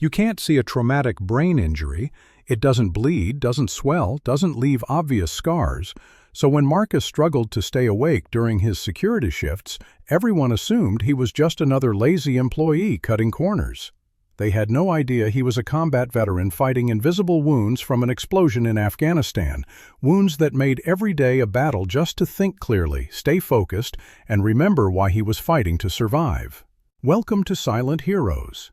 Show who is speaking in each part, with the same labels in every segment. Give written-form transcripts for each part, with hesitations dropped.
Speaker 1: You can't see a traumatic brain injury. It doesn't bleed, doesn't swell, doesn't leave obvious scars. So when Marcus struggled to stay awake during his security shifts, everyone assumed he was just another lazy employee cutting corners. They had no idea he was a combat veteran fighting invisible wounds from an explosion in Afghanistan, wounds that made every day a battle just to think clearly, stay focused, and remember why he was fighting to survive. Welcome to Silent Heroes.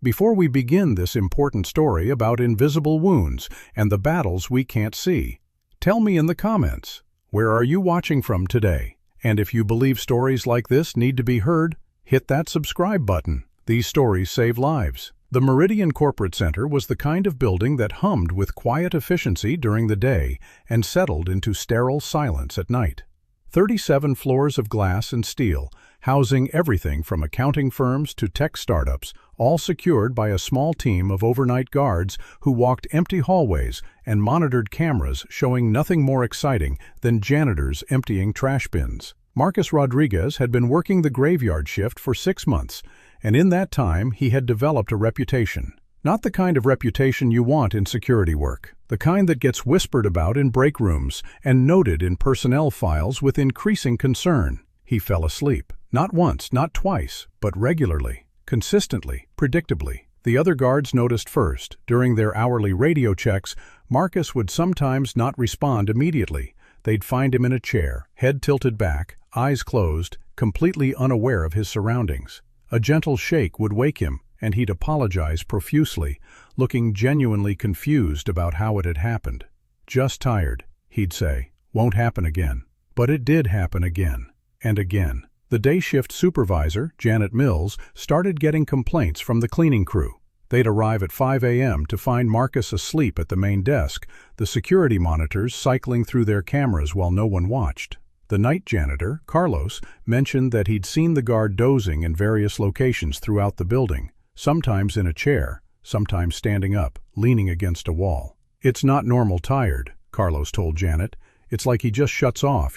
Speaker 1: Before we begin this important story about invisible wounds and the battles we can't see, tell me in the comments, where are you watching from today? And if you believe stories like this need to be heard, hit that subscribe button. These stories save lives. The Meridian Corporate Center was the kind of building that hummed with quiet efficiency during the day and settled into sterile silence at night. 37 floors of glass and steel, housing everything from accounting firms to tech startups, all secured by a small team of overnight guards who walked empty hallways and monitored cameras showing nothing more exciting than janitors emptying trash bins. Marcus Rodriguez had been working the graveyard shift for 6 months, and in that time he had developed a reputation. Not the kind of reputation you want in security work, the kind that gets whispered about in break rooms and noted in personnel files with increasing concern. He fell asleep. Not once, not twice, but regularly, consistently, predictably. The other guards noticed first. During their hourly radio checks, Marcus would sometimes not respond immediately. They'd find him in a chair, head tilted back, eyes closed, completely unaware of his surroundings. A gentle shake would wake him, and he'd apologize profusely, looking genuinely confused about how it had happened. "Just tired," he'd say. "Won't happen again." But it did happen again, and again. The day shift supervisor, Janet Mills, started getting complaints from the cleaning crew. They'd arrive at 5 a.m. to find Marcus asleep at the main desk, the security monitors cycling through their cameras while no one watched. The night janitor, Carlos, mentioned that he'd seen the guard dozing in various locations throughout the building, sometimes in a chair, sometimes standing up, leaning against a wall. "It's not normal tired," Carlos told Janet. "It's like he just shuts off,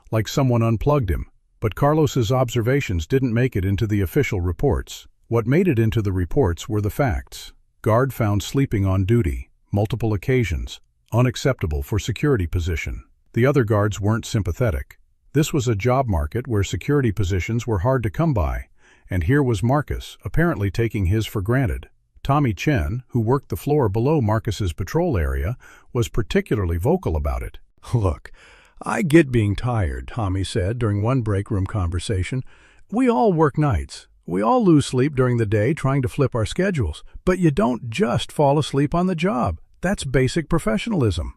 Speaker 1: like someone unplugged him." But Carlos's observations didn't make it into the official reports. What made it into the reports were the facts. Guard found sleeping on duty, multiple occasions, unacceptable for security position. The other guards weren't sympathetic. This was a job market where security positions were hard to come by, and here was Marcus, apparently taking his for granted. Tommy Chen, who worked the floor below Marcus's patrol area, was particularly vocal about it. "Look, I get being tired," Tommy said during one break room conversation. "We all work nights. We all lose sleep during the day trying to flip our schedules. But you don't just fall asleep on the job. That's basic professionalism."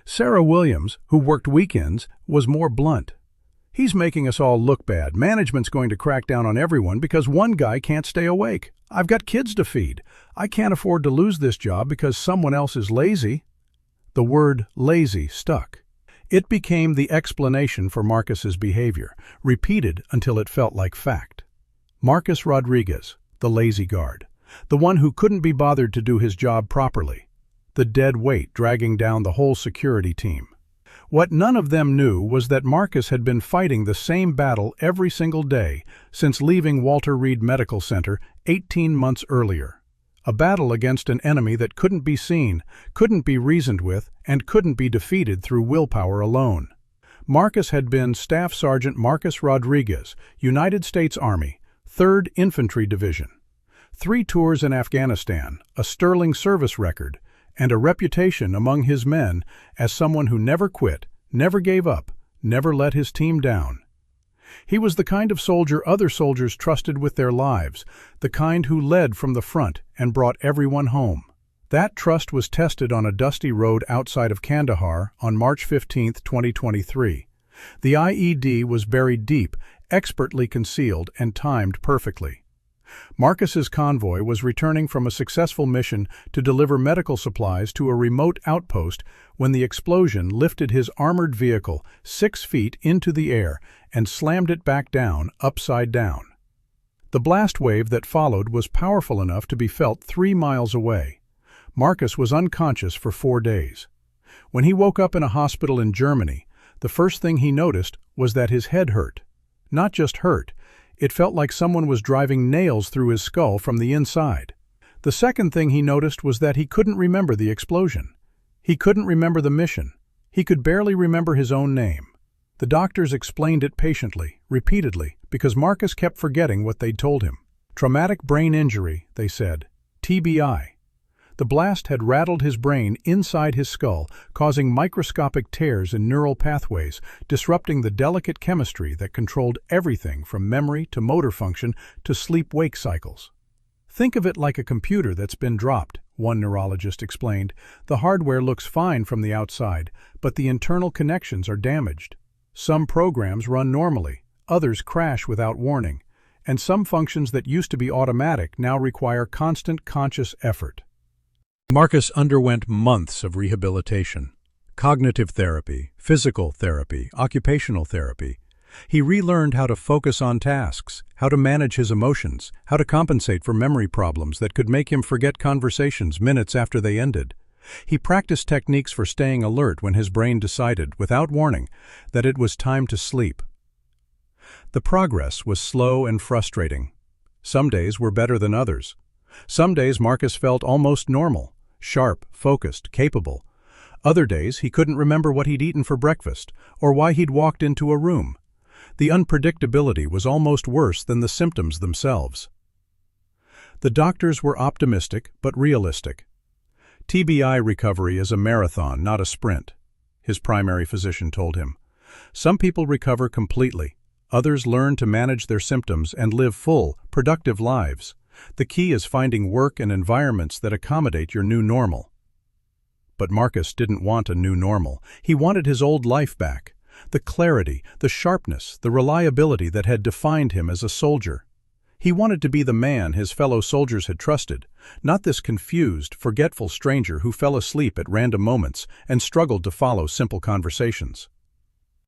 Speaker 1: Sarah Williams, who worked weekends, was more blunt. "He's making us all look bad. Management's going to crack down on everyone because one guy can't stay awake. I've got kids to feed. I can't afford to lose this job because someone else is lazy." The word lazy stuck. It became the explanation for Marcus's behavior, repeated until it felt like fact. Marcus Rodriguez, the lazy guard, the one who couldn't be bothered to do his job properly. The dead weight dragging down the whole security team. What none of them knew was that Marcus had been fighting the same battle every single day since leaving Walter Reed Medical Center 18 months earlier. A battle against an enemy that couldn't be seen, couldn't be reasoned with, and couldn't be defeated through willpower alone. Marcus had been Staff Sergeant Marcus Rodriguez, United States Army, 3rd Infantry Division. 3 tours in Afghanistan, a sterling service record, and a reputation among his men as someone who never quit, never gave up, never let his team down. He was the kind of soldier other soldiers trusted with their lives, the kind who led from the front and brought everyone home. That trust was tested on a dusty road outside of Kandahar on March 15, 2023. The IED was buried deep, expertly concealed, and timed perfectly. Marcus's convoy was returning from a successful mission to deliver medical supplies to a remote outpost when the explosion lifted his armored vehicle 6 feet into the air and slammed it back down, upside down. The blast wave that followed was powerful enough to be felt 3 miles away. Marcus was unconscious for 4 days. When he woke up in a hospital in Germany, the first thing he noticed was that his head hurt. Not just hurt, it felt like someone was driving nails through his skull from the inside. The second thing he noticed was that he couldn't remember the explosion. He couldn't remember the mission. He could barely remember his own name. The doctors explained it patiently, repeatedly, because Marcus kept forgetting what they'd told him. Traumatic brain injury, they said. TBI. The blast had rattled his brain inside his skull, causing microscopic tears in neural pathways, disrupting the delicate chemistry that controlled everything from memory to motor function to sleep-wake cycles. Think of it like a computer that's been dropped, one neurologist explained. The hardware looks fine from the outside, but the internal connections are damaged. Some programs run normally, others crash without warning, and some functions that used to be automatic now require constant conscious effort. Marcus underwent months of rehabilitation. Cognitive therapy, physical therapy, occupational therapy. He relearned how to focus on tasks, how to manage his emotions, how to compensate for memory problems that could make him forget conversations minutes after they ended. He practiced techniques for staying alert when his brain decided, without warning, that it was time to sleep. The progress was slow and frustrating. Some days were better than others. Some days Marcus felt almost normal, sharp, focused, capable. Other days he couldn't remember what he'd eaten for breakfast or why he'd walked into a room. The unpredictability was almost worse than the symptoms themselves. The doctors were optimistic but realistic. TBI recovery is a marathon, not a sprint, his primary physician told him. Some people recover completely. Others learn to manage their symptoms and live full, productive lives. The key is finding work and environments that accommodate your new normal. But Marcus didn't want a new normal. He wanted his old life back. The clarity, the sharpness, the reliability that had defined him as a soldier. He wanted to be the man his fellow soldiers had trusted, not this confused, forgetful stranger who fell asleep at random moments and struggled to follow simple conversations.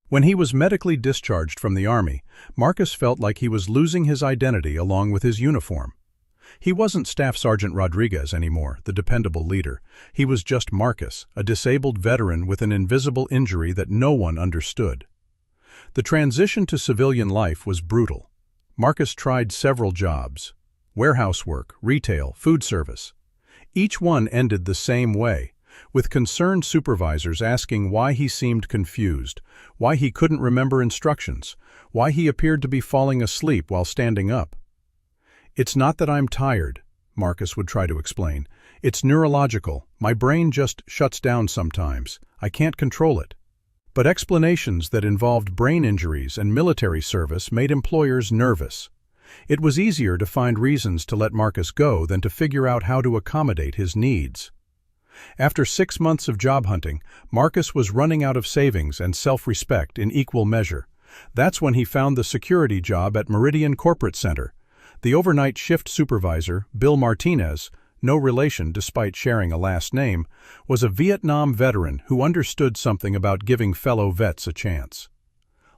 Speaker 1: When he was medically discharged from the army, Marcus felt like he was losing his identity along with his uniform. He wasn't Staff Sergeant Rodriguez anymore, the dependable leader. He was just Marcus, a disabled veteran with an invisible injury that no one understood. The transition to civilian life was brutal. Marcus tried several jobs: warehouse work, retail, food service. Each one ended the same way, with concerned supervisors asking why he seemed confused, why he couldn't remember instructions, why he appeared to be falling asleep while standing up. "It's not that I'm tired," Marcus would try to explain. "It's neurological. My brain just shuts down sometimes. I can't control it." But explanations that involved brain injuries and military service made employers nervous. It was easier to find reasons to let Marcus go than to figure out how to accommodate his needs. After 6 months of job hunting, Marcus was running out of savings and self-respect in equal measure. That's when he found the security job at Meridian Corporate Center. The overnight shift supervisor, Bill Martinez, no relation despite sharing a last name, was a Vietnam veteran who understood something about giving fellow vets a chance.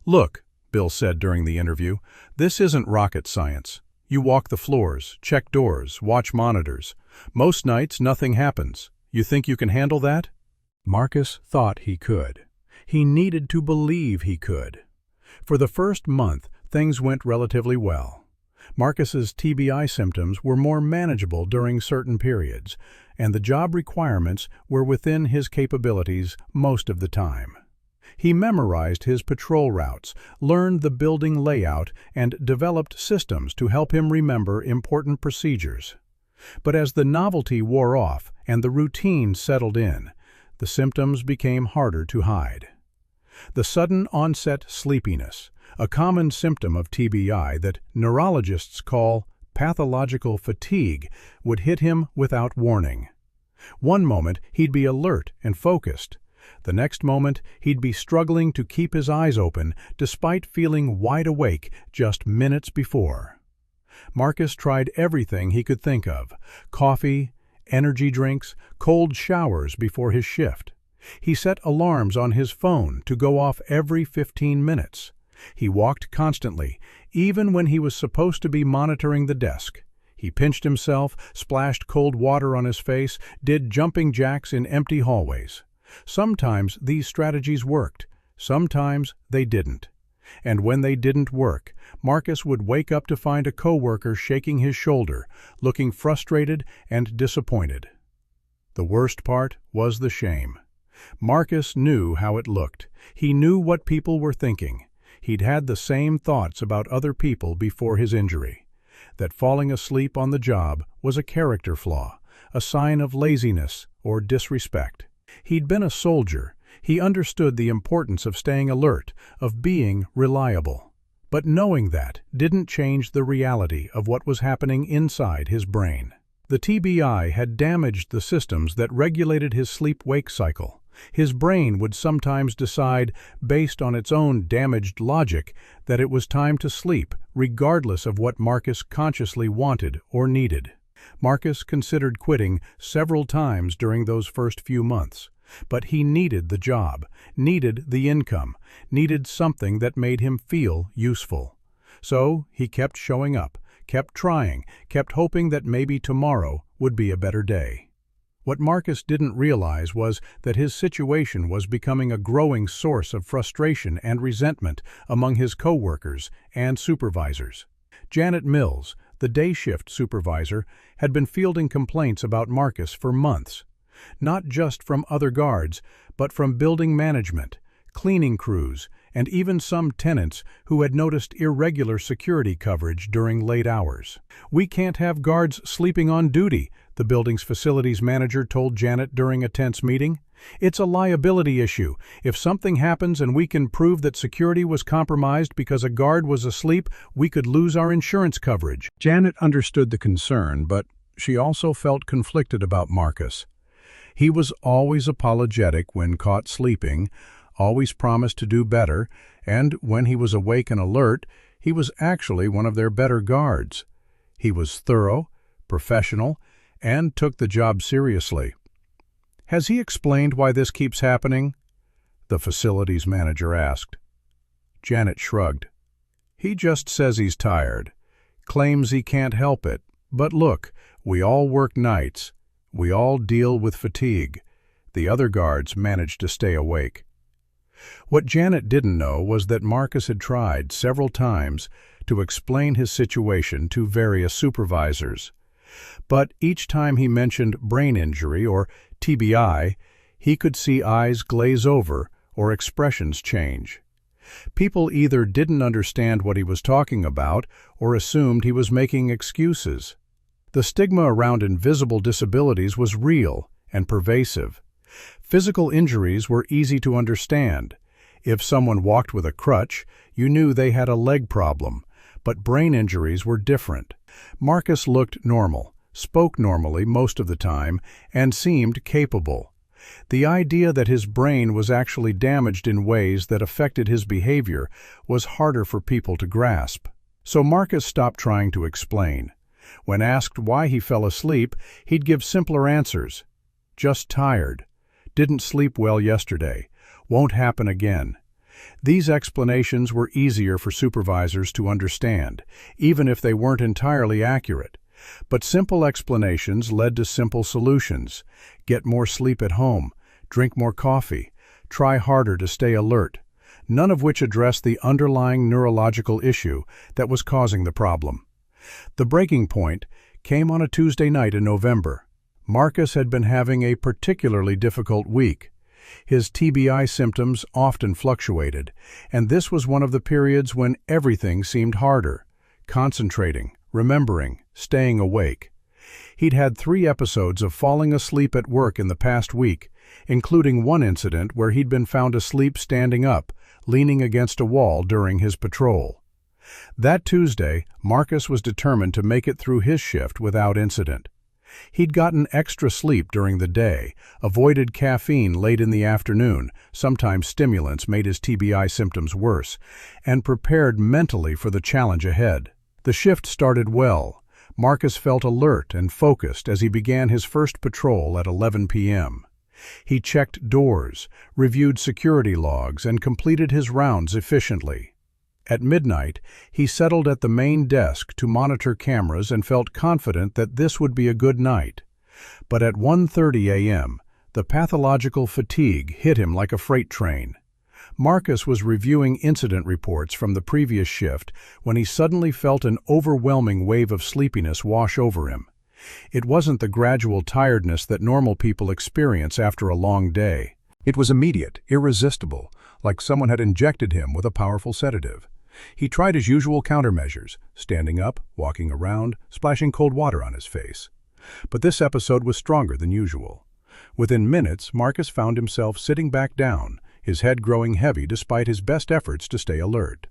Speaker 1: "Look," Bill said during the interview, "this isn't rocket science. You walk the floors, check doors, watch monitors. Most nights nothing happens. You think you can handle that?" Marcus thought he could. He needed to believe he could. For the first month, things went relatively well. Marcus's TBI symptoms were more manageable during certain periods, and the job requirements were within his capabilities most of the time. He memorized his patrol routes, learned the building layout, and developed systems to help him remember important procedures. But as the novelty wore off and the routine settled in, the symptoms became harder to hide. The sudden onset sleepiness, a common symptom of TBI that neurologists call pathological fatigue, would hit him without warning. One moment he'd be alert and focused. The next moment he'd be struggling to keep his eyes open despite feeling wide awake just minutes before. Marcus tried everything he could think of: coffee, energy drinks, cold showers before his shift. He set alarms on his phone to go off every 15 minutes. He walked constantly, even when he was supposed to be monitoring the desk. He pinched himself, splashed cold water on his face, did jumping jacks in empty hallways. Sometimes these strategies worked, sometimes they didn't. And when they didn't work, Marcus would wake up to find a coworker shaking his shoulder, looking frustrated and disappointed. The worst part was the shame. Marcus knew how it looked. He knew what people were thinking. He'd had the same thoughts about other people before his injury. That falling asleep on the job was a character flaw, a sign of laziness or disrespect. He'd been a soldier. He understood the importance of staying alert, of being reliable. But knowing that didn't change the reality of what was happening inside his brain. The TBI had damaged the systems that regulated his sleep-wake cycle. His brain would sometimes decide, based on its own damaged logic, that it was time to sleep, regardless of what Marcus consciously wanted or needed. Marcus considered quitting several times during those first few months. But he needed the job, needed the income, needed something that made him feel useful. So he kept showing up, kept trying, kept hoping that maybe tomorrow would be a better day. What Marcus didn't realize was that his situation was becoming a growing source of frustration and resentment among his coworkers and supervisors. Janet Mills, the day shift supervisor, had been fielding complaints about Marcus for months. Not just from other guards, but from building management, cleaning crews, and even some tenants who had noticed irregular security coverage during late hours. "We can't have guards sleeping on duty," the building's facilities manager told Janet during a tense meeting. "It's a liability issue. If something happens and we can prove that security was compromised because a guard was asleep, we could lose our insurance coverage." Janet understood the concern, but she also felt conflicted about Marcus. He was always apologetic when caught sleeping, always promised to do better, and when he was awake and alert, he was actually one of their better guards. He was thorough, professional, and took the job seriously. "Has he explained why this keeps happening?" the facilities manager asked. Janet shrugged. "He just says he's tired, claims he can't help it. But look, we all work nights. We all deal with fatigue. The other guards manage to stay awake." What Janet didn't know was that Marcus had tried several times to explain his situation to various supervisors. But each time he mentioned brain injury or TBI, he could see eyes glaze over or expressions change. People either didn't understand what he was talking about or assumed he was making excuses. The stigma around invisible disabilities was real and pervasive. Physical injuries were easy to understand. If someone walked with a crutch, you knew they had a leg problem, but brain injuries were different. Marcus looked normal, spoke normally most of the time, and seemed capable. The idea that his brain was actually damaged in ways that affected his behavior was harder for people to grasp. So Marcus stopped trying to explain. When asked why he fell asleep, he'd give simpler answers. "Just tired. Didn't sleep well yesterday. Won't happen again." These explanations were easier for supervisors to understand, even if they weren't entirely accurate. But simple explanations led to simple solutions. Get more sleep at home, drink more coffee, try harder to stay alert, none of which addressed the underlying neurological issue that was causing the problem. The breaking point came on a Tuesday night in November. Marcus had been having a particularly difficult week. His TBI symptoms often fluctuated, and this was one of the periods when everything seemed harder: concentrating, remembering, staying awake. He'd had 3 episodes of falling asleep at work in the past week, including one incident where he'd been found asleep standing up, leaning against a wall during his patrol. That Tuesday, Marcus was determined to make it through his shift without incident. He'd gotten extra sleep during the day, avoided caffeine late in the afternoon, sometimes stimulants made his TBI symptoms worse, and prepared mentally for the challenge ahead. The shift started well. Marcus felt alert and focused as he began his first patrol at 11 p.m. He checked doors, reviewed security logs, and completed his rounds efficiently. At midnight, he settled at the main desk to monitor cameras and felt confident that this would be a good night. But at 1:30 a.m., the pathological fatigue hit him like a freight train. Marcus was reviewing incident reports from the previous shift when he suddenly felt an overwhelming wave of sleepiness wash over him. It wasn't the gradual tiredness that normal people experience after a long day. It was immediate, irresistible, like someone had injected him with a powerful sedative. He tried his usual countermeasures, standing up, walking around, splashing cold water on his face. But this episode was stronger than usual. Within minutes, Marcus found himself sitting back down, his head growing heavy despite his best efforts to stay alert.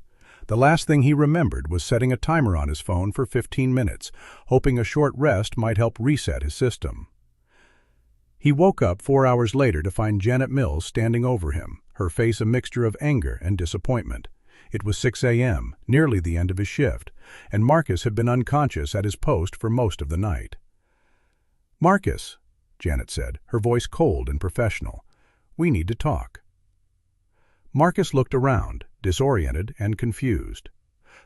Speaker 1: The last thing he remembered was setting a timer on his phone for 15 minutes, hoping a short rest might help reset his system. He woke up 4 hours later to find Janet Mills standing over him, her face a mixture of anger and disappointment. It was 6 a.m., nearly the end of his shift, and Marcus had been unconscious at his post for most of the night. "Marcus," Janet said, her voice cold and professional, "we need to talk." Marcus looked around, disoriented and confused.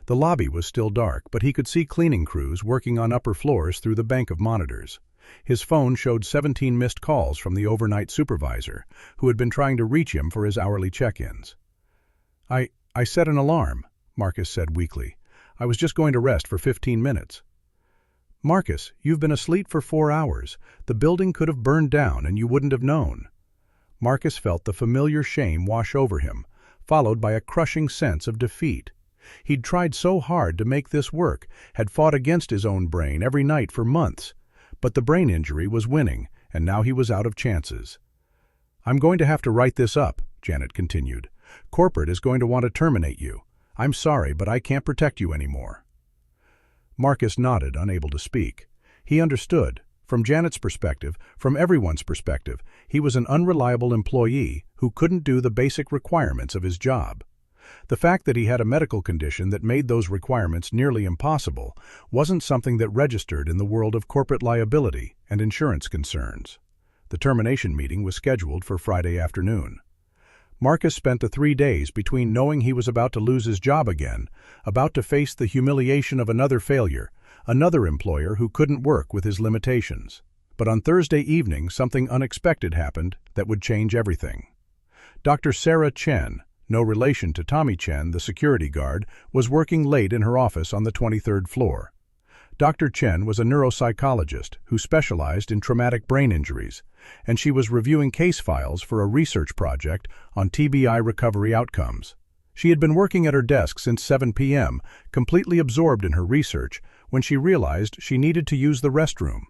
Speaker 1: The lobby was still dark, but he could see cleaning crews working on upper floors through the bank of monitors. His phone showed 17 missed calls from the overnight supervisor, who had been trying to reach him for his hourly check-ins. I set an alarm," Marcus said weakly. "I was just going to rest for 15 minutes. "Marcus, you've been asleep for 4 hours. The building could have burned down and you wouldn't have known." Marcus felt the familiar shame wash over him, followed by a crushing sense of defeat. He'd tried so hard to make this work, had fought against his own brain every night for months. But the brain injury was winning, and now he was out of chances. "I'm going to have to write this up," Janet continued. "Corporate is going to want to terminate you. I'm sorry, but I can't protect you anymore." Marcus nodded, unable to speak. He understood. From Janet's perspective, from everyone's perspective, he was an unreliable employee who couldn't do the basic requirements of his job. The fact that he had a medical condition that made those requirements nearly impossible wasn't something that registered in the world of corporate liability and insurance concerns. The termination meeting was scheduled for Friday afternoon. Marcus spent the 3 days between knowing he was about to lose his job again, about to face the humiliation of another failure, another employer who couldn't work with his limitations. But on Thursday evening, something unexpected happened that would change everything. Dr. Sarah Chen, no relation to Tommy Chen, the security guard, was working late in her office on the 23rd floor. Dr. Chen was a neuropsychologist who specialized in traumatic brain injuries, and she was reviewing case files for a research project on TBI recovery outcomes. She had been working at her desk since 7 p.m., completely absorbed in her research, when she realized she needed to use the restroom.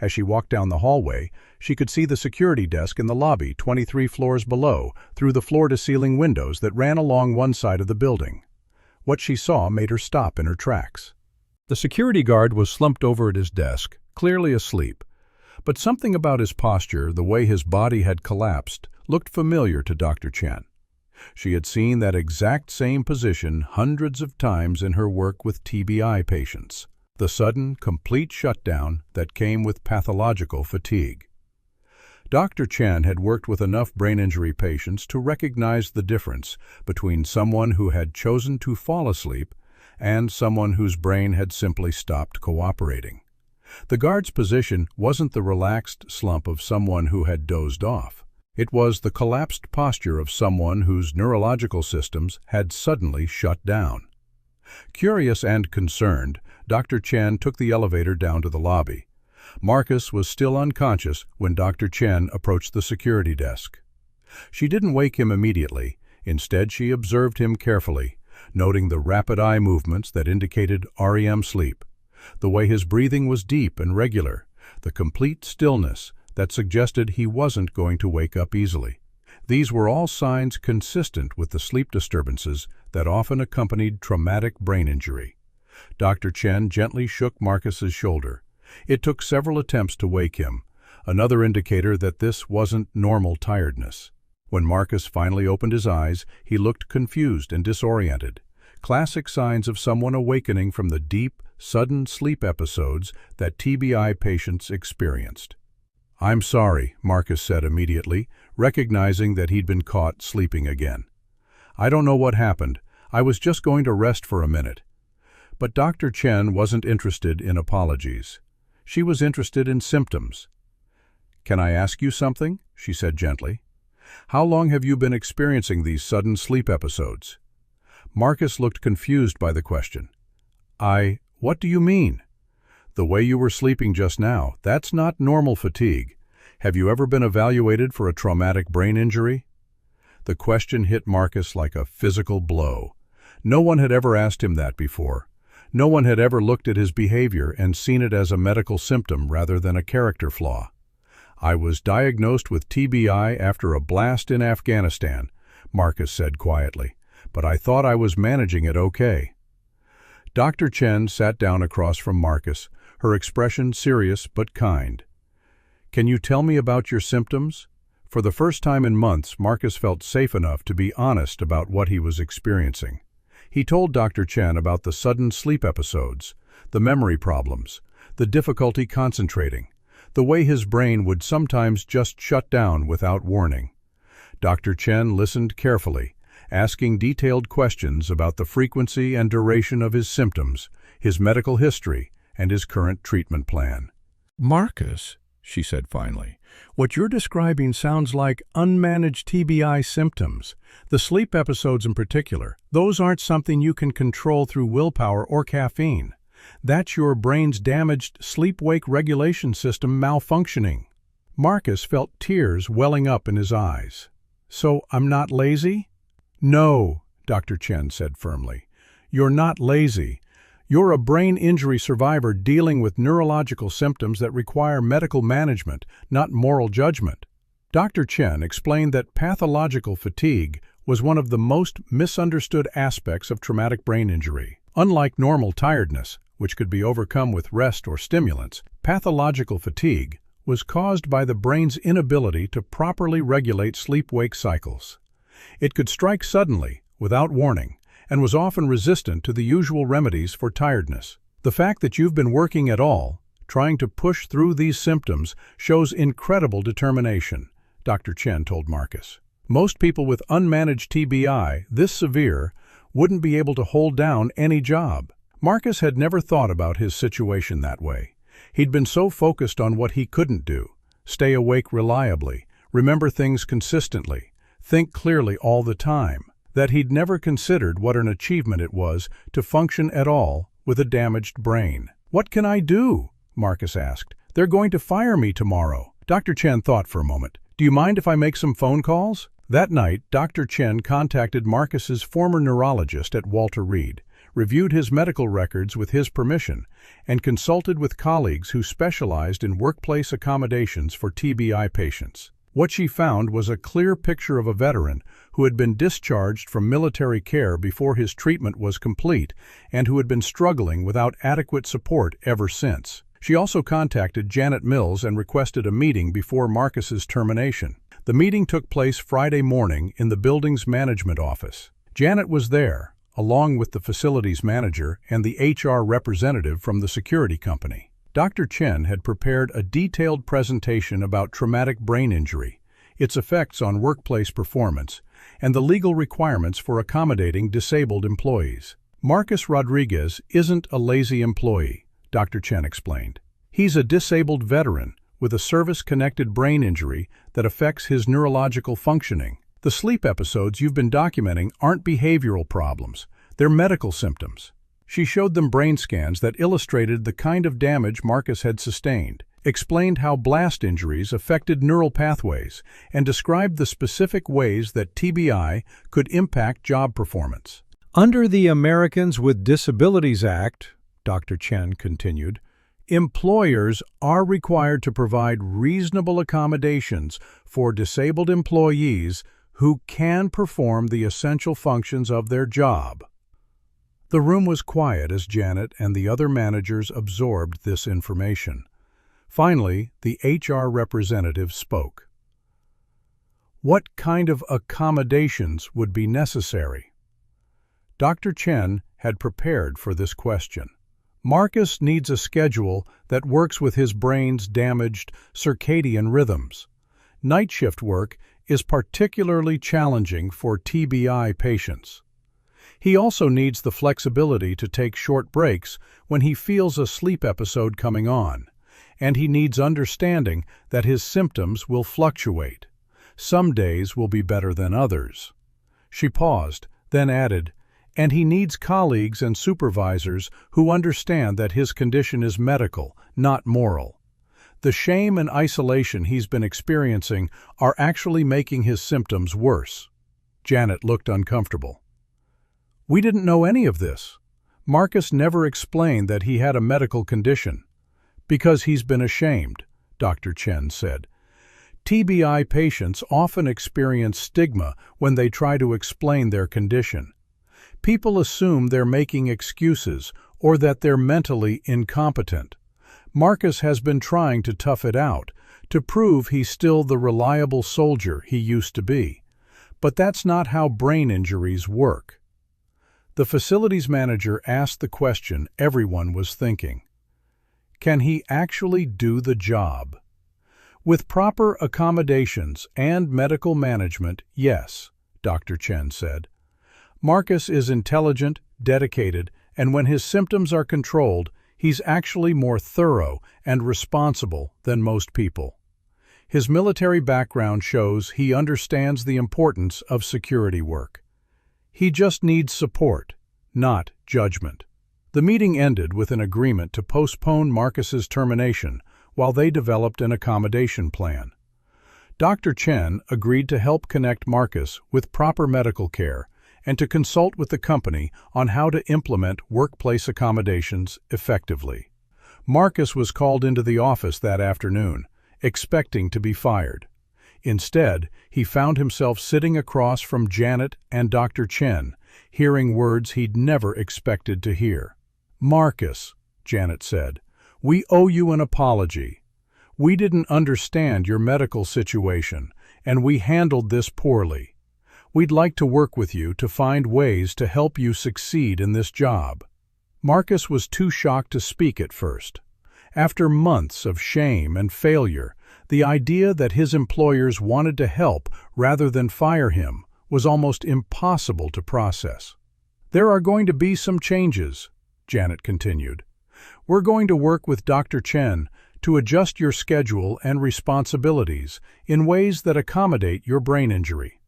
Speaker 1: As she walked down the hallway, she could see the security desk in the lobby 23 floors below through the floor-to-ceiling windows that ran along one side of the building. What she saw made her stop in her tracks. The security guard was slumped over at his desk, clearly asleep. But something about his posture, the way his body had collapsed, looked familiar to Dr. Chen. She had seen that exact same position hundreds of times in her work with TBI patients. The sudden, complete shutdown that came with pathological fatigue. Dr. Chen had worked with enough brain injury patients to recognize the difference between someone who had chosen to fall asleep and someone whose brain had simply stopped cooperating. The guard's position wasn't the relaxed slump of someone who had dozed off. It was the collapsed posture of someone whose neurological systems had suddenly shut down. Curious and concerned, Dr. Chen took the elevator down to the lobby. Marcus was still unconscious when Dr. Chen approached the security desk. She didn't wake him immediately. Instead, she observed him carefully, noting the rapid eye movements that indicated REM sleep, the way his breathing was deep and regular, the complete stillness that suggested he wasn't going to wake up easily. These were all signs consistent with the sleep disturbances that often accompanied traumatic brain injury. Dr. Chen gently shook Marcus's shoulder. It took several attempts to wake him, another indicator that this wasn't normal tiredness. When Marcus finally opened his eyes, he looked confused and disoriented, classic signs of someone awakening from the deep, sudden sleep episodes that TBI patients experienced. "I'm sorry," Marcus said immediately, recognizing that he'd been caught sleeping again. "I don't know what happened. I was just going to rest for a minute." But Dr. Chen wasn't interested in apologies. She was interested in symptoms. "Can I ask you something?" she said gently. How long have you been experiencing these sudden sleep episodes? Marcus looked confused by the question. What do you mean? The way you were sleeping just now, that's not normal fatigue. Have you ever been evaluated for a traumatic brain injury? The question hit Marcus like a physical blow. No one had ever asked him that before. No one had ever looked at his behavior and seen it as a medical symptom rather than a character flaw. I was diagnosed with TBI after a blast in Afghanistan, Marcus said quietly, but I thought I was managing it okay. Dr. Chen sat down across from Marcus, her expression serious but kind. Can you tell me about your symptoms? For the first time in months, Marcus felt safe enough to be honest about what he was experiencing. He told Dr. Chen about the sudden sleep episodes, the memory problems, the difficulty concentrating, the way his brain would sometimes just shut down without warning. Dr. Chen listened carefully, asking detailed questions about the frequency and duration of his symptoms, his medical history, and his current treatment plan. Marcus, she said finally, what you're describing sounds like unmanaged TBI symptoms. The sleep episodes in particular, those aren't something you can control through willpower or caffeine. That's your brain's damaged sleep-wake regulation system malfunctioning. Marcus felt tears welling up in his eyes. So I'm not lazy? No, Dr. Chen said firmly. You're not lazy. You're a brain injury survivor dealing with neurological symptoms that require medical management, not moral judgment. Dr. Chen explained that pathological fatigue was one of the most misunderstood aspects of traumatic brain injury. Unlike normal tiredness, which could be overcome with rest or stimulants, pathological fatigue was caused by the brain's inability to properly regulate sleep-wake cycles. It could strike suddenly, without warning, and was often resistant to the usual remedies for tiredness. The fact that you've been working at all, trying to push through these symptoms, shows incredible determination, Dr. Chen told Marcus. Most people with unmanaged TBI, this severe, wouldn't be able to hold down any job. Marcus had never thought about his situation that way. He'd been so focused on what he couldn't do: stay awake reliably, remember things consistently, think clearly all the time, that he'd never considered what an achievement it was to function at all with a damaged brain. What can I do? Marcus asked. They're going to fire me tomorrow. Dr. Chen thought for a moment. Do you mind if I make some phone calls? That night, Dr. Chen contacted Marcus's former neurologist at Walter Reed, reviewed his medical records with his permission, and consulted with colleagues who specialized in workplace accommodations for TBI patients. What she found was a clear picture of a veteran who had been discharged from military care before his treatment was complete and who had been struggling without adequate support ever since. She also contacted Janet Mills and requested a meeting before Marcus's termination. The meeting took place Friday morning in the building's management office. Janet was there, along with the facilities manager and the HR representative from the security company. Dr. Chen had prepared a detailed presentation about traumatic brain injury, its effects on workplace performance, and the legal requirements for accommodating disabled employees. Marcus Rodriguez isn't a lazy employee, Dr. Chen explained. He's a disabled veteran with a service-connected brain injury that affects his neurological functioning. The sleep episodes you've been documenting aren't behavioral problems, they're medical symptoms. She showed them brain scans that illustrated the kind of damage Marcus had sustained, explained how blast injuries affected neural pathways, and described the specific ways that TBI could impact job performance. Under the Americans with Disabilities Act, Dr. Chen continued, employers are required to provide reasonable accommodations for disabled employees who can perform the essential functions of their job. The room was quiet as Janet and the other managers absorbed this information. Finally, the HR representative spoke. What kind of accommodations would be necessary? Dr. Chen had prepared for this question. Marcus needs a schedule that works with his brain's damaged circadian rhythms. Night shift work is particularly challenging for TBI patients. He also needs the flexibility to take short breaks when he feels a sleep episode coming on, and he needs understanding that his symptoms will fluctuate. Some days will be better than others." She paused, then added, "And he needs colleagues and supervisors who understand that his condition is medical, not moral. The shame and isolation he's been experiencing are actually making his symptoms worse." Janet looked uncomfortable. "We didn't know any of this. Marcus never explained that he had a medical condition." "Because he's been ashamed," Dr. Chen said. "TBI patients often experience stigma when they try to explain their condition. People assume they're making excuses or that they're mentally incompetent. Marcus has been trying to tough it out, to prove he's still the reliable soldier he used to be. But that's not how brain injuries work." The facilities manager asked the question everyone was thinking. Can he actually do the job? "With proper accommodations and medical management, yes," Dr. Chen said. "Marcus is intelligent, dedicated, and when his symptoms are controlled, he's actually more thorough and responsible than most people. His military background shows he understands the importance of security work. He just needs support, not judgment." The meeting ended with an agreement to postpone Marcus's termination while they developed an accommodation plan. Dr. Chen agreed to help connect Marcus with proper medical care and to consult with the company on how to implement workplace accommodations effectively. Marcus was called into the office that afternoon, expecting to be fired. Instead, he found himself sitting across from Janet and Dr. Chen, hearing words he'd never expected to hear. "Marcus," Janet said, "we owe you an apology. We didn't understand your medical situation, and we handled this poorly. We'd like to work with you to find ways to help you succeed in this job." Marcus was too shocked to speak at first. After months of shame and failure, the idea that his employers wanted to help rather than fire him was almost impossible to process. "There are going to be some changes," Janet continued. "We're going to work with Dr. Chen to adjust your schedule and responsibilities in ways that accommodate your brain injury.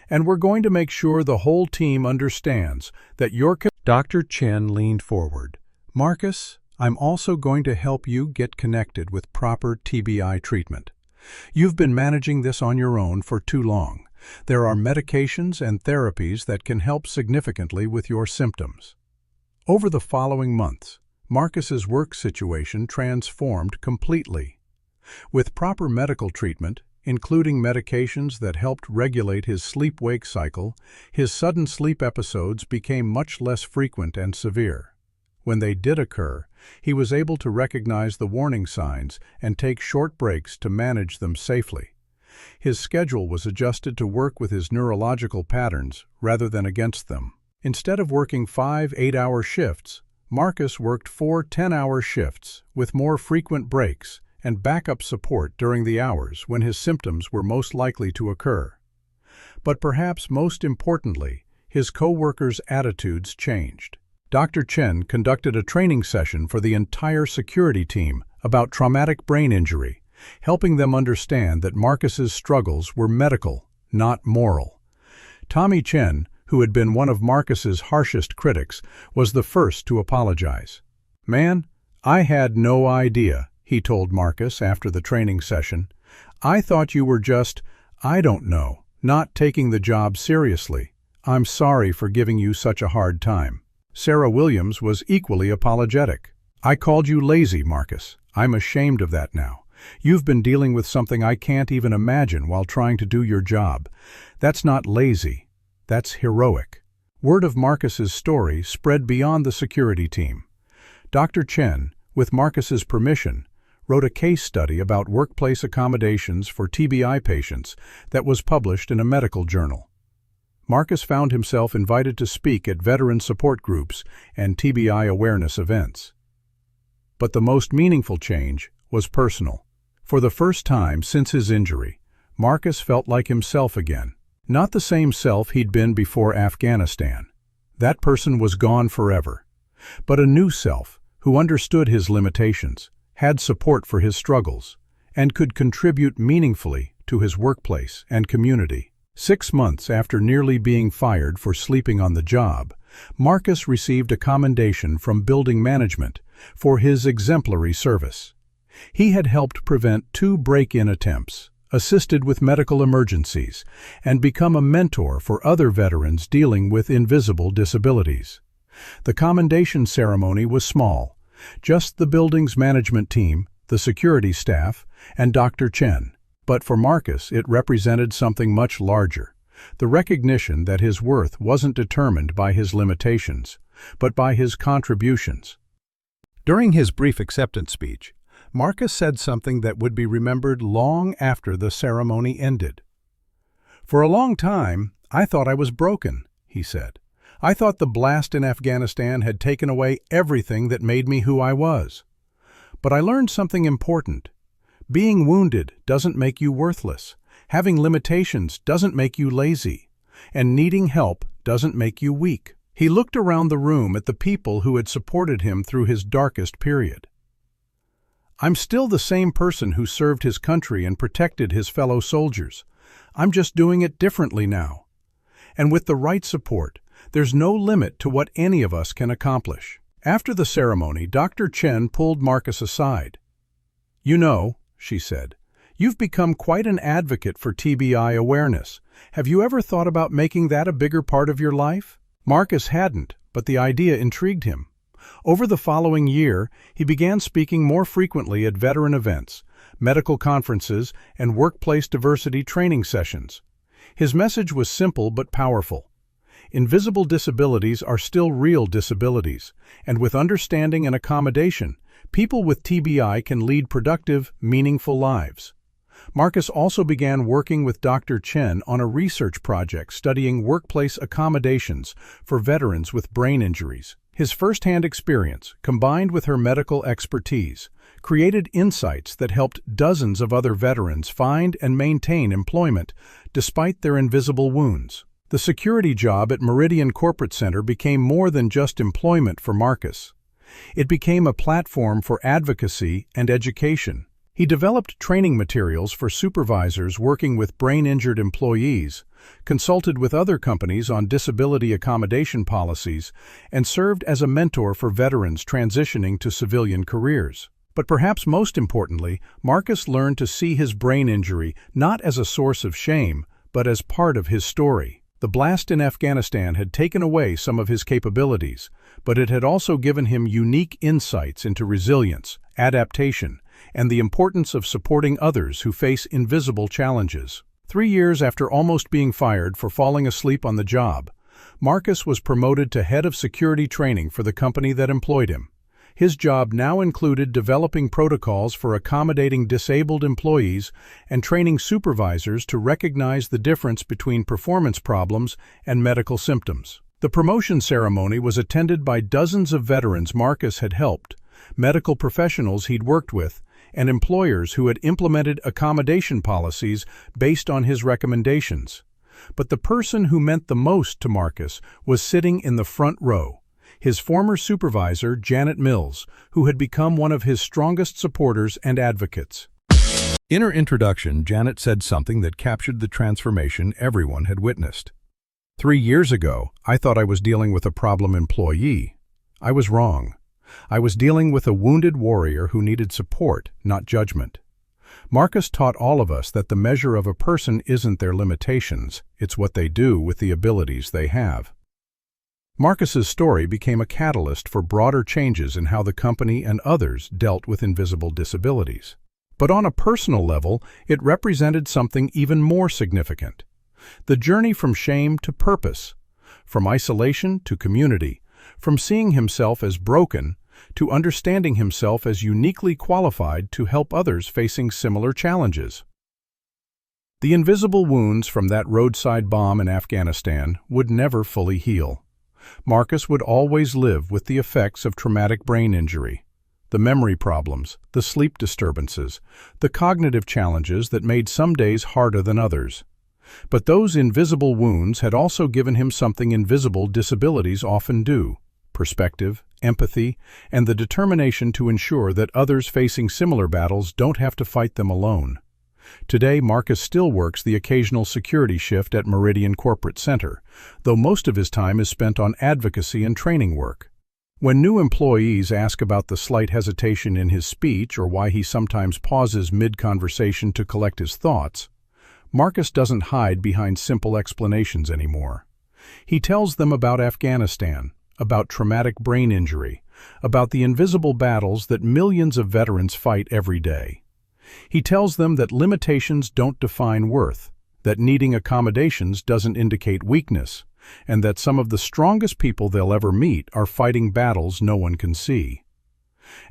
Speaker 1: And we're going to make sure the whole team understands that your..." Dr. Chen leaned forward. "Marcus, I'm also going to help you get connected with proper TBI treatment. You've been managing this on your own for too long. There are medications and therapies that can help significantly with your symptoms." Over the following months, Marcus's work situation transformed completely. With proper medical treatment, including medications that helped regulate his sleep-wake cycle, his sudden sleep episodes became much less frequent and severe. When they did occur, he was able to recognize the warning signs and take short breaks to manage them safely. His schedule was adjusted to work with his neurological patterns rather than against them. Instead of working 5 8-hour shifts, Marcus worked 4 10-hour shifts with more frequent breaks and backup support during the hours when his symptoms were most likely to occur. But perhaps most importantly, his co-workers' attitudes changed. Dr. Chen conducted a training session for the entire security team about traumatic brain injury, helping them understand that Marcus's struggles were medical, not moral. Tommy Chen, who had been one of Marcus's harshest critics, was the first to apologize. "Man, I had no idea," he told Marcus after the training session. "I thought you were just, I don't know, not taking the job seriously. I'm sorry for giving you such a hard time." Sarah Williams was equally apologetic. "I called you lazy, Marcus. I'm ashamed of that now. You've been dealing with something I can't even imagine while trying to do your job. That's not lazy. That's heroic." Word of Marcus's story spread beyond the security team. Dr. Chen, with Marcus's permission, wrote a case study about workplace accommodations for TBI patients that was published in a medical journal. Marcus found himself invited to speak at veteran support groups and TBI awareness events. But the most meaningful change was personal. For the first time since his injury, Marcus felt like himself again. Not the same self he'd been before Afghanistan. That person was gone forever. But a new self who understood his limitations, had support for his struggles, and could contribute meaningfully to his workplace and community. 6 months after nearly being fired for sleeping on the job, Marcus received a commendation from building management for his exemplary service. He had helped prevent 2 break-in attempts, assisted with medical emergencies, and become a mentor for other veterans dealing with invisible disabilities. The commendation ceremony was small, just the building's management team, the security staff, and Dr. Chen. But for Marcus, it represented something much larger, the recognition that his worth wasn't determined by his limitations, but by his contributions. During his brief acceptance speech, Marcus said something that would be remembered long after the ceremony ended. "For a long time, I thought I was broken," he said. "I thought the blast in Afghanistan had taken away everything that made me who I was. But I learned something important. Being wounded doesn't make you worthless. Having limitations doesn't make you lazy. And needing help doesn't make you weak." He looked around the room at the people who had supported him through his darkest period. "I'm still the same person who served his country and protected his fellow soldiers. I'm just doing it differently now. And with the right support, there's no limit to what any of us can accomplish." After the ceremony, Dr. Chen pulled Marcus aside. "You know," she said, "you've become quite an advocate for TBI awareness. Have you ever thought about making that a bigger part of your life?" Marcus hadn't, but the idea intrigued him. Over the following year, he began speaking more frequently at veteran events, medical conferences, and workplace diversity training sessions. His message was simple but powerful. Invisible disabilities are still real disabilities, and with understanding and accommodation, people with TBI can lead productive, meaningful lives. Marcus also began working with Dr. Chen on a research project studying workplace accommodations for veterans with brain injuries. His first-hand experience, combined with her medical expertise, created insights that helped dozens of other veterans find and maintain employment despite their invisible wounds. The security job at Meridian Corporate Center became more than just employment for Marcus. It became a platform for advocacy and education. He developed training materials for supervisors working with brain-injured employees, consulted with other companies on disability accommodation policies, and served as a mentor for veterans transitioning to civilian careers. But perhaps most importantly, Marcus learned to see his brain injury not as a source of shame, but as part of his story. The blast in Afghanistan had taken away some of his capabilities, but it had also given him unique insights into resilience, adaptation, and the importance of supporting others who face invisible challenges. 3 years after almost being fired for falling asleep on the job, Marcus was promoted to head of security training for the company that employed him. His job now included developing protocols for accommodating disabled employees and training supervisors to recognize the difference between performance problems and medical symptoms. The promotion ceremony was attended by dozens of veterans Marcus had helped, medical professionals he'd worked with, and employers who had implemented accommodation policies based on his recommendations. But the person who meant the most to Marcus was sitting in the front row, his former supervisor, Janet Mills, who had become one of his strongest supporters and advocates. In her introduction, Janet said something that captured the transformation everyone had witnessed. 3 years ago, I thought I was dealing with a problem employee. I was wrong. I was dealing with a wounded warrior who needed support, not judgment. Marcus taught all of us that the measure of a person isn't their limitations, it's what they do with the abilities they have. Marcus's story became a catalyst for broader changes in how the company and others dealt with invisible disabilities. But on a personal level, it represented something even more significant. The journey from shame to purpose, from isolation to community, from seeing himself as broken to understanding himself as uniquely qualified to help others facing similar challenges. The invisible wounds from that roadside bomb in Afghanistan would never fully heal. Marcus would always live with the effects of traumatic brain injury, the memory problems, the sleep disturbances, the cognitive challenges that made some days harder than others. But those invisible wounds had also given him something invisible disabilities often do: perspective, empathy, and the determination to ensure that others facing similar battles don't have to fight them alone. Today, Marcus still works the occasional security shift at Meridian Corporate Center, though most of his time is spent on advocacy and training work. When new employees ask about the slight hesitation in his speech or why he sometimes pauses mid-conversation to collect his thoughts, Marcus doesn't hide behind simple explanations anymore. He tells them about Afghanistan, about traumatic brain injury, about the invisible battles that millions of veterans fight every day. He tells them that limitations don't define worth, that needing accommodations doesn't indicate weakness, and that some of the strongest people they'll ever meet are fighting battles no one can see.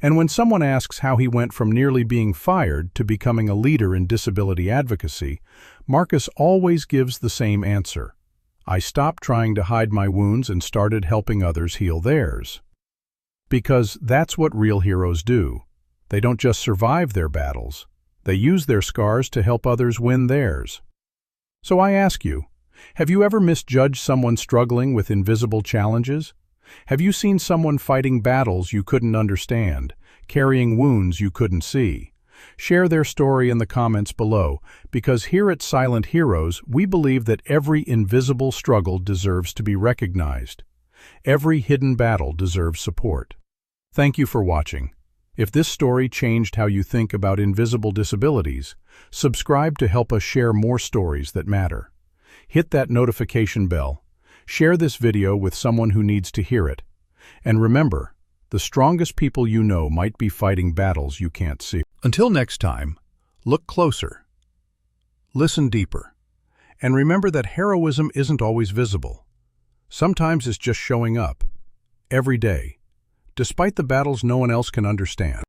Speaker 1: And when someone asks how he went from nearly being fired to becoming a leader in disability advocacy, Marcus always gives the same answer. I stopped trying to hide my wounds and started helping others heal theirs. Because that's what real heroes do. They don't just survive their battles, they use their scars to help others win theirs. So I ask you, have you ever misjudged someone struggling with invisible challenges? Have you seen someone fighting battles you couldn't understand, carrying wounds you couldn't see? Share their story in the comments below, because here at Silent Heroes, we believe that every invisible struggle deserves to be recognized. Every hidden battle deserves support. Thank you for watching. If this story changed how you think about invisible disabilities, subscribe to help us share more stories that matter. Hit that notification bell, share this video with someone who needs to hear it, and remember, the strongest people you know might be fighting battles you can't see. Until next time, look closer, listen deeper, and remember that heroism isn't always visible. Sometimes it's just showing up, every day, despite the battles no one else can understand.